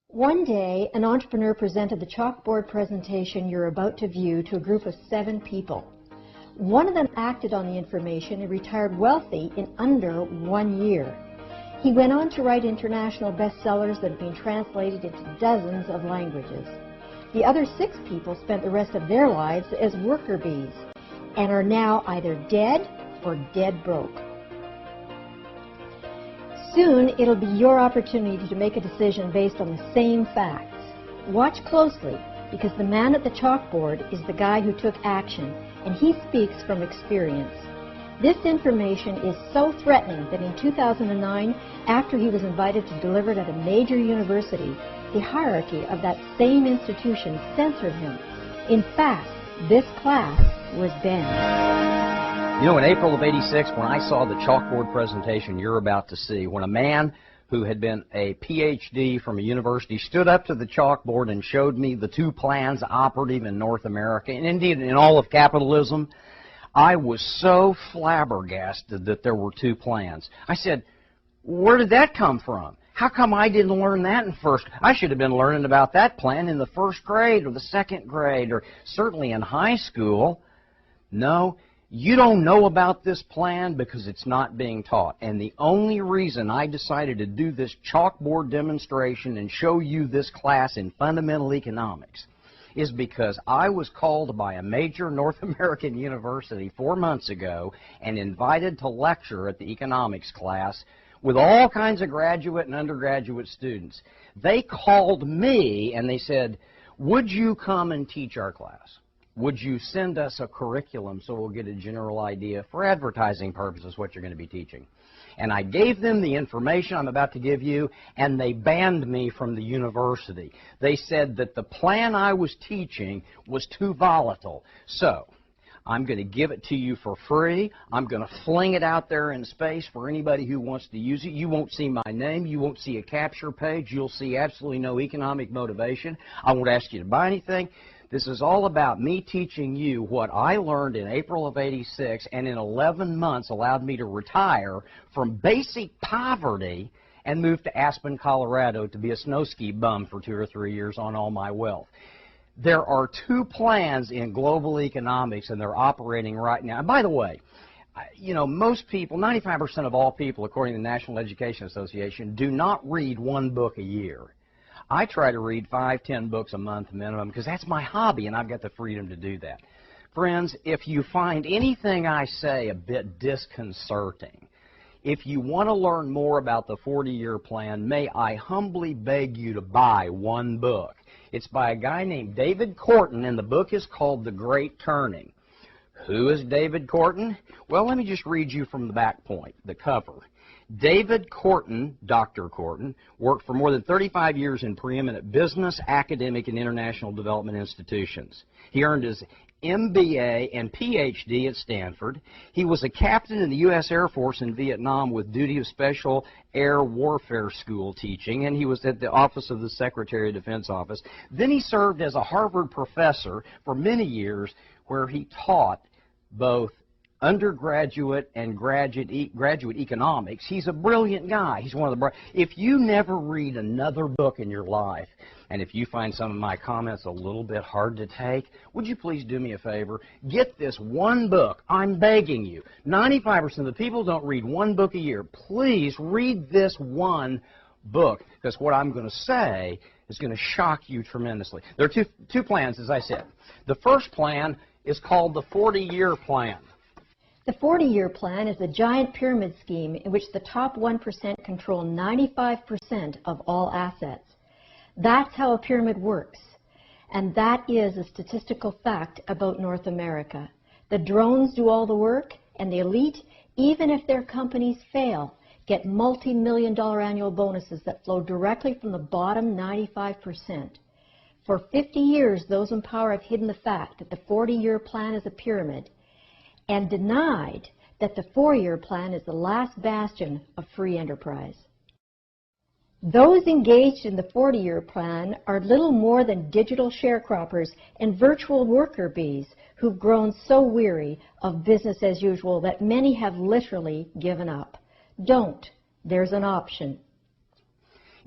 One day, an entrepreneur presented the chalkboard presentation you're about to view to a group of 7 people. One of them acted on the information and retired wealthy in under 1 year. He went on to write international bestsellers that have been translated into dozens of languages. The other 6 people spent the rest of their lives as worker bees and are now either dead or dead broke. Soon, it'll be your opportunity to make a decision based on the same facts. Watch closely, because the man at the chalkboard is the guy who took action, and he speaks from experience. This information is so threatening that in 2009, after he was invited to deliver it at a major university, the hierarchy of that same institution censored him. In fact, this class was banned. You know, in April of '86, when I saw the chalkboard presentation you're about to see, when a man who had been a PhD from a university stood up to the chalkboard and showed me the 2 plans operative in North America, and indeed in all of capitalism, I was so flabbergasted that there were 2 plans. I said, where did that come from? How come I didn't learn that in first? I should have been learning about that plan in the 1st grade or the 2nd grade or certainly in high school. No. You don't know about this plan because it's not being taught. And the only reason I decided to do this chalkboard demonstration and show you this class in fundamental economics is because I was called by a major North American university 4 months ago and invited to lecture at the economics class with all kinds of graduate and undergraduate students. They called me and they said, would you come and teach our class? Would you send us a curriculum so we'll get a general idea for advertising purposes what you're going to be teaching? And I gave them the information I'm about to give you, and they banned me from the university. They said that the plan I was teaching was too volatile. So I'm going to give it to you for free. I'm going to fling it out there in space for anybody who wants to use it. You won't see my name. You won't see a capture page. You'll see absolutely no economic motivation. I won't ask you to buy anything. This is all about me teaching you what I learned in April of '86 and in 11 months allowed me to retire from basic poverty and move to Aspen, Colorado to be a snow ski bum for 2 or 3 years on all my wealth. There are 2 plans in global economics and they're operating right now. And by the way, you know, most people, 95% of all people, according to the National Education Association, do not read 1 book a year. I try to read 5, 10 books a month minimum because that's my hobby and I've got the freedom to do that. Friends, if you find anything I say a bit disconcerting, if you want to learn more about the 40-year plan, may I humbly beg you to buy 1 book. It's by a guy named David Korten, and the book is called The Great Turning. Who is David Korten? Well, let me just read you from the back point, the cover. David Korten, Dr. Korten, worked for more than 35 years in preeminent business, academic, and international development institutions. He earned his MBA and PhD at Stanford. He was a captain in the U.S. Air Force in Vietnam with duty of Special Air Warfare School teaching, and he was at the Office of the Secretary of Defense Office. Then he served as a Harvard professor for many years where he taught both undergraduate and graduate economics. He's a brilliant guy. He's one of the If you never read another book in your life, and if you find some of my comments a little bit hard to take, would you please do me a favor? Get this 1 book. I'm begging you. 95% of the people don't read 1 book a year. Please read this 1 book, because what I'm going to say is going to shock you tremendously. There are two plans, as I said. The first plan is called the 40-year plan. The 40-year plan is a giant pyramid scheme in which the top 1% control 95% of all assets. That's how a pyramid works, and that is a statistical fact about North America. The drones do all the work, and the elite, even if their companies fail, get multi-million-dollar annual bonuses that flow directly from the bottom 95%. For 50 years, those in power have hidden the fact that the 40-year plan is a pyramid, and denied that the 4-year plan is the last bastion of free enterprise. Those engaged in the 40-year plan are little more than digital sharecroppers and virtual worker bees who've grown so weary of business as usual that many have literally given up. Don't. There's an option.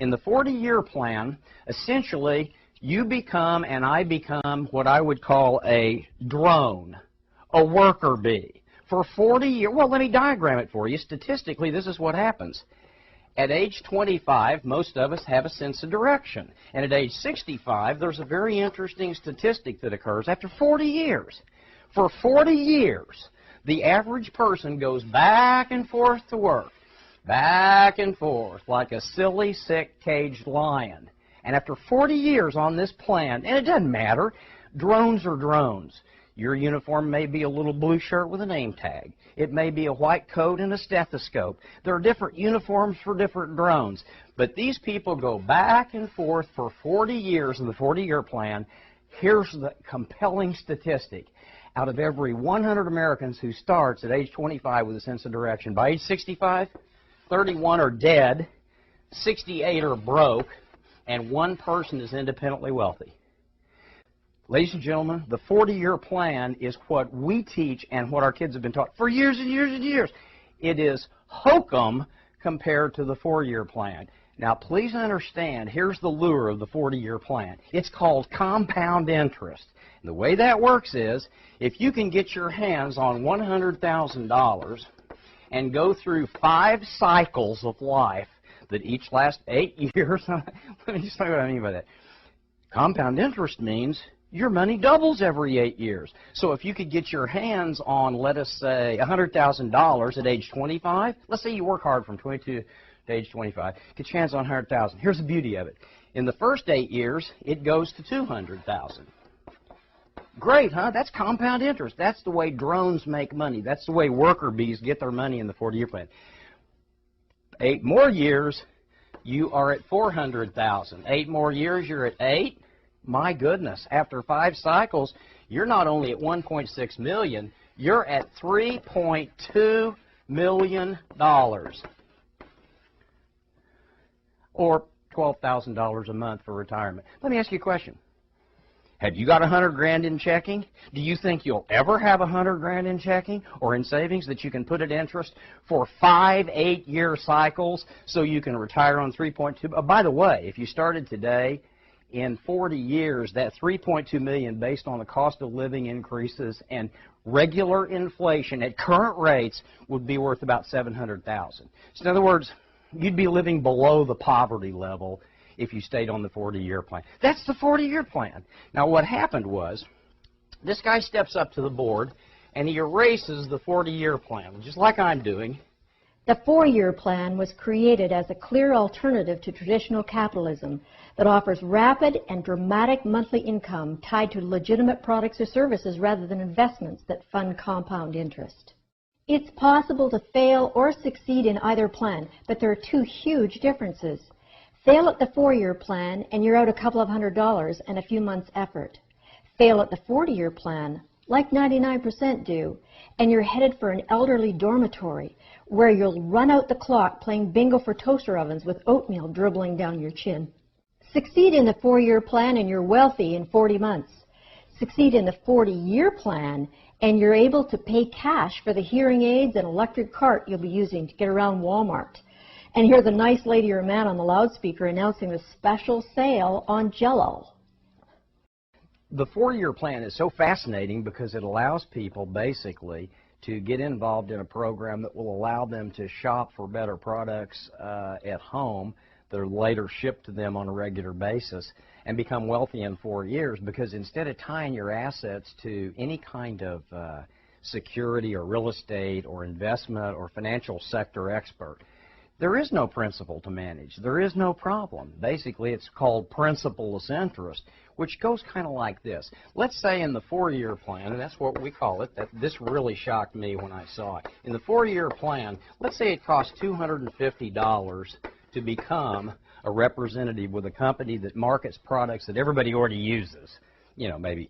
In the 40-year plan, essentially, you become and I become what I would call a drone, a worker bee. For 40 years, well, let me diagram it for you. Statistically, this is what happens. At age 25, most of us have a sense of direction. And at age 65, there's a very interesting statistic that occurs after 40 years. For 40 years, the average person goes back and forth to work, back and forth, like a silly, sick, caged lion. And after 40 years on this plan, and it doesn't matter, drones are drones. Your uniform may be a little blue shirt with a name tag. It may be a white coat and a stethoscope. There are different uniforms for different drones. But these people go back and forth for 40 years in the 40-year plan. Here's the compelling statistic. Out of every 100 Americans who starts at age 25 with a sense of direction, by age 65, 31 are dead, 68 are broke, and 1 person is independently wealthy. Ladies and gentlemen, the 40-year plan is what we teach and what our kids have been taught for years and years and years. It is hokum compared to the 4-year plan. Now, please understand, here's the lure of the 40-year plan. It's called compound interest. And the way that works is, if you can get your hands on $100,000 and go through 5 cycles of life that each last 8 years, let me just tell you what I mean by that. Compound interest means your money doubles every 8 years. So if you could get your hands on, let us say, $100,000 at age 25, let's say you work hard from 22 to age 25, get your hands on $100,000. Here's the beauty of it. In the first 8 years, it goes to $200,000. Great, huh? That's compound interest. That's the way drones make money. That's the way worker bees get their money in the 40-year plan. 8 more years, you are at $400,000. 8 more years, you're at 8. My goodness, after 5 cycles, you're not only at $1.6 million, you're at $3.2 million. Or $12,000 a month for retirement. Let me ask you a question. Have you got $100,000 in checking? Do you think you'll ever have $100,000 in checking or in savings that you can put at interest for 5 8-year cycles so you can retire on 3.2? By the way, if you started today, in 40 years, that $3.2 million, based on the cost of living increases and regular inflation at current rates, would be worth about $700,000. So in other words, you'd be living below the poverty level if you stayed on the 40-year plan. That's the 40-year plan. Now, what happened was, this guy steps up to the board, and he erases the 40-year plan, just like I'm doing. The 4-year plan was created as a clear alternative to traditional capitalism that offers rapid and dramatic monthly income tied to legitimate products or services rather than investments that fund compound interest. It's possible to fail or succeed in either plan, but there are 2 huge differences. Fail at the 4-year plan and you're out a couple of $100s and a few months' effort. Fail at the 40-year plan, like 99% do, and you're headed for an elderly dormitory where you'll run out the clock playing bingo for toaster ovens with oatmeal dribbling down your chin. Succeed in the 4-year plan and you're wealthy in 40 months. Succeed in the 40-year plan and you're able to pay cash for the hearing aids and electric cart you'll be using to get around Walmart. And hear the nice lady or man on the loudspeaker announcing the special sale on Jell-O. The 4-year plan is so fascinating because it allows people basically to get involved in a program that will allow them to shop for better products at home that are later shipped to them on a regular basis and become wealthy in 4 years, because instead of tying your assets to any kind of security or real estate or investment or financial sector expert, there is no principal to manage. There is no problem. Basically, it's called principal-less interest, which goes kind of like this. Let's say in the 4-year plan, and that's what we call it, this really shocked me when I saw it. In the 4-year plan, let's say it costs $250 to become a representative with a company that markets products that everybody already uses. You know, maybe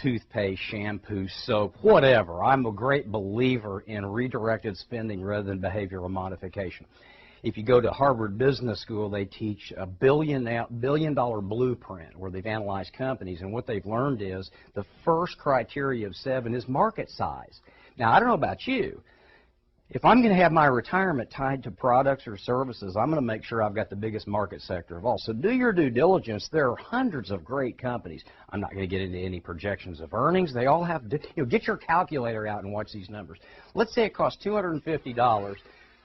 toothpaste, shampoo, soap, whatever. I'm a great believer in redirected spending rather than behavioral modification. If you go to Harvard Business School, they teach a billion-dollar blueprint where they've analyzed companies, and what they've learned is the first criteria of 7 is market size. Now, I don't know about you. If I'm going to have my retirement tied to products or services, I'm going to make sure I've got the biggest market sector of all. So do your due diligence. There are hundreds of great companies. I'm not going to get into any projections of earnings. They all have, get your calculator out and watch these numbers. Let's say it costs $250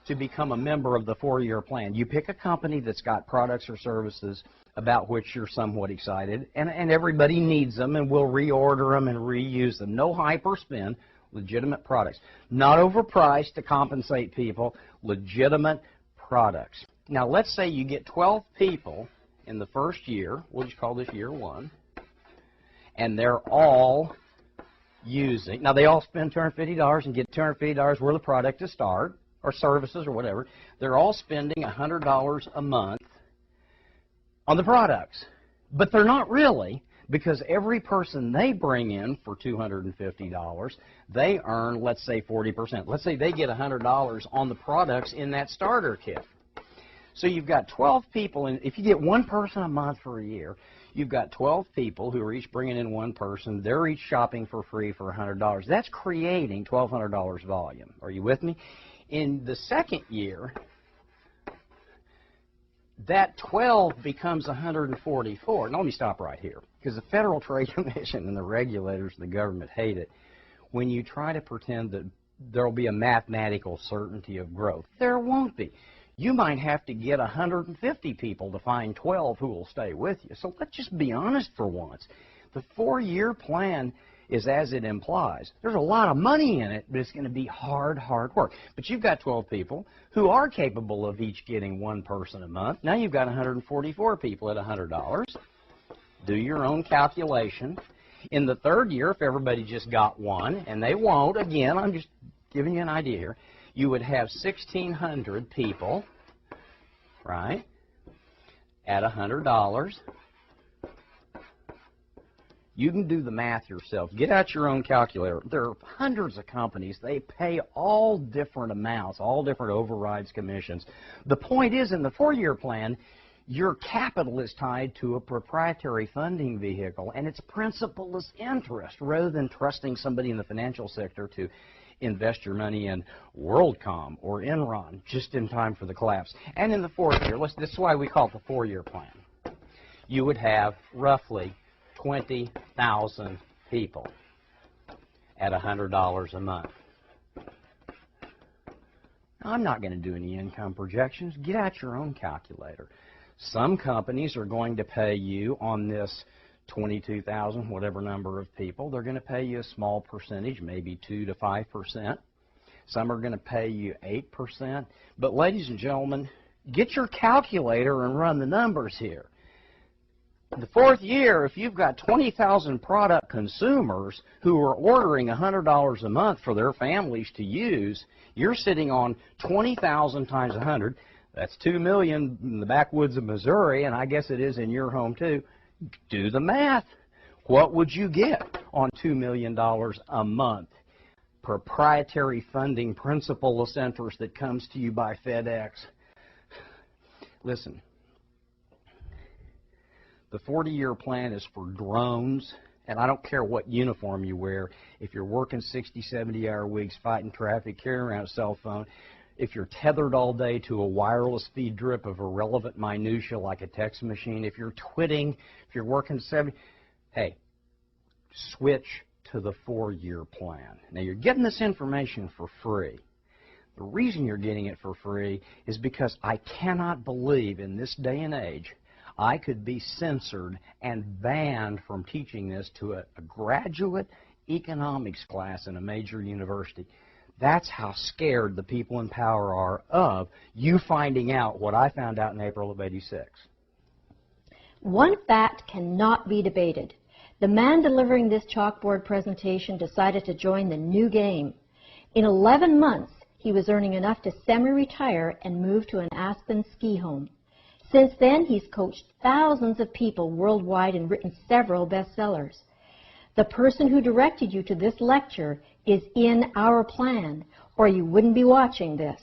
to become a member of the 4-year plan. You pick a company that's got products or services about which you're somewhat excited, and everybody needs them, and we'll reorder them and reuse them. No hyper spend. Legitimate products. Not overpriced to compensate people, legitimate products. Now let's say you get 12 people in the first year, we'll just call this year 1, and they're all using, now they all spend $250 and get $250 worth of product to start, or services or whatever. They're all spending $100 a month on the products, but they're not really, because every person they bring in for $250, they earn, let's say, 40%. Let's say they get $100 on the products in that starter kit. So you've got 12 people, and if you get one person a month for a year, you've got 12 people who are each bringing in one person. They're each shopping for free for $100. That's creating $1,200 volume. Are you with me? In the second year, that 12 becomes 144. Now let me stop right here, because the Federal Trade Commission and the regulators of the government hate it when you try to pretend that there will be a mathematical certainty of growth. There won't be. You might have to get 150 people to find 12 who will stay with you. So let's just be honest for once. The 4-year plan is as it implies. There's a lot of money in it, but it's going to be hard work. But you've got 12 people who are capable of each getting one person a month. Now you've got 144 people at $100. Do your own calculation. In the third year, if everybody just got one, and they won't, again, I'm just giving you an idea here, you would have 1,600 people, right, at $100. You can do the math yourself. Get out your own calculator. There are hundreds of companies. They pay all different amounts, all different overrides, commissions. The point is, in the 4-year plan, your capital is tied to a proprietary funding vehicle, and it's principal-less interest rather than trusting somebody in the financial sector to invest your money in WorldCom or Enron just in time for the collapse. And in the 4th year, this is why we call it the 4-year plan, you would have roughly 20,000 people at $100 a month. Now, I'm not going to do any income projections. Get out your own calculator. Some companies are going to pay you on this 22,000, whatever number of people, they're going to pay you a small percentage, maybe 2 to 5%. Some are going to pay you 8%. But ladies and gentlemen, get your calculator and run the numbers here. The 4th year, if you've got 20,000 product consumers who are ordering $100 a month for their families to use, you're sitting on 20,000 times 100. That's 2 million in the backwoods of Missouri, and I guess it is in your home too. Do the math. What would you get on $2 million a month? Proprietary funding, principal-less interest that comes to you by FedEx. Listen. The 40-year plan is for drones, and I don't care what uniform you wear. If you're working 60, 70-hour weeks, fighting traffic, carrying around a cell phone, if you're tethered all day to a wireless feed drip of irrelevant minutia like a text machine, if you're twitting, if you're working 70, hey, switch to the 4-year plan. Now, you're getting this information for free. The reason you're getting it for free is because I cannot believe in this day and age I could be censored and banned from teaching this to a graduate economics class in a major university. That's how scared the people in power are of you finding out what I found out in April of '86. One fact cannot be debated. The man delivering this chalkboard presentation decided to join the new game. In 11 months, he was earning enough to semi-retire and move to an Aspen ski home. Since then, he's coached thousands of people worldwide and written several bestsellers. The person who directed you to this lecture is in our plan, or you wouldn't be watching this.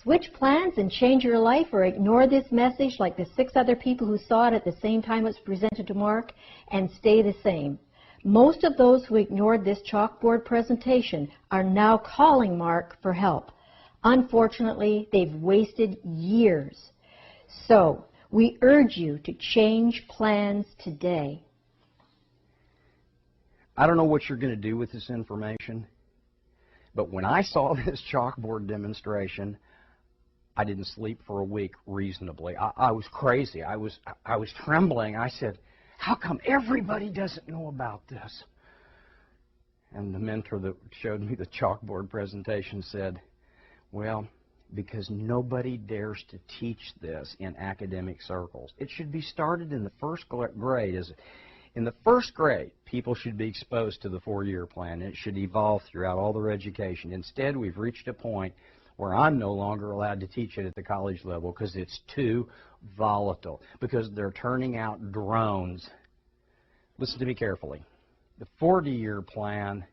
Switch plans and change your life, or ignore this message like the 6 other people who saw it at the same time it was presented to Mark, and stay the same. Most of those who ignored this chalkboard presentation are now calling Mark for help. Unfortunately, they've wasted years. So, we urge you to change plans today. I don't know what you're going to do with this information, but when I saw this chalkboard demonstration, I didn't sleep for a week reasonably. I was crazy. I was trembling. I said, how come everybody doesn't know about this? And the mentor that showed me the chalkboard presentation said, well, because nobody dares to teach this in academic circles. It should be started in the first grade. In the first grade, people should be exposed to the four-year plan, and it should evolve throughout all their education. Instead, we've reached a point where I'm no longer allowed to teach it at the college level because it's too volatile, because they're turning out drones. Listen to me carefully. The 40-year plan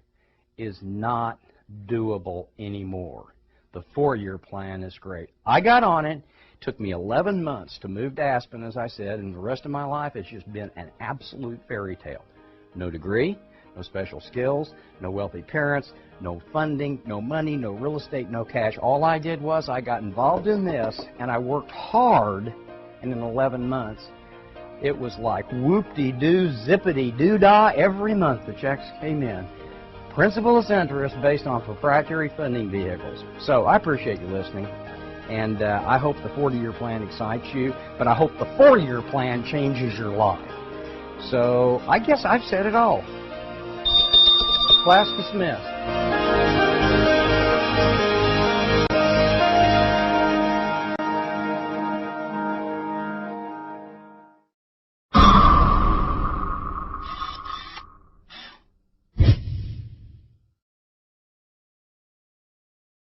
is not doable anymore. The four-year plan is great. I got on it. It took me 11 months to move to Aspen, as I said, and the rest of my life it's just been an absolute fairy tale. No degree, no special skills, no wealthy parents, no funding, no money, no real estate, no cash. All I did was I got involved in this, and I worked hard, and in 11 months, it was like whoop-de-doo, zippity-doo-dah. Every month the checks came in. Principal-less interest based on proprietary funding vehicles. So I appreciate you listening, and I hope the 40-year plan excites you, but I hope the 4-year plan changes your life. So I guess I've said it all. Class dismissed.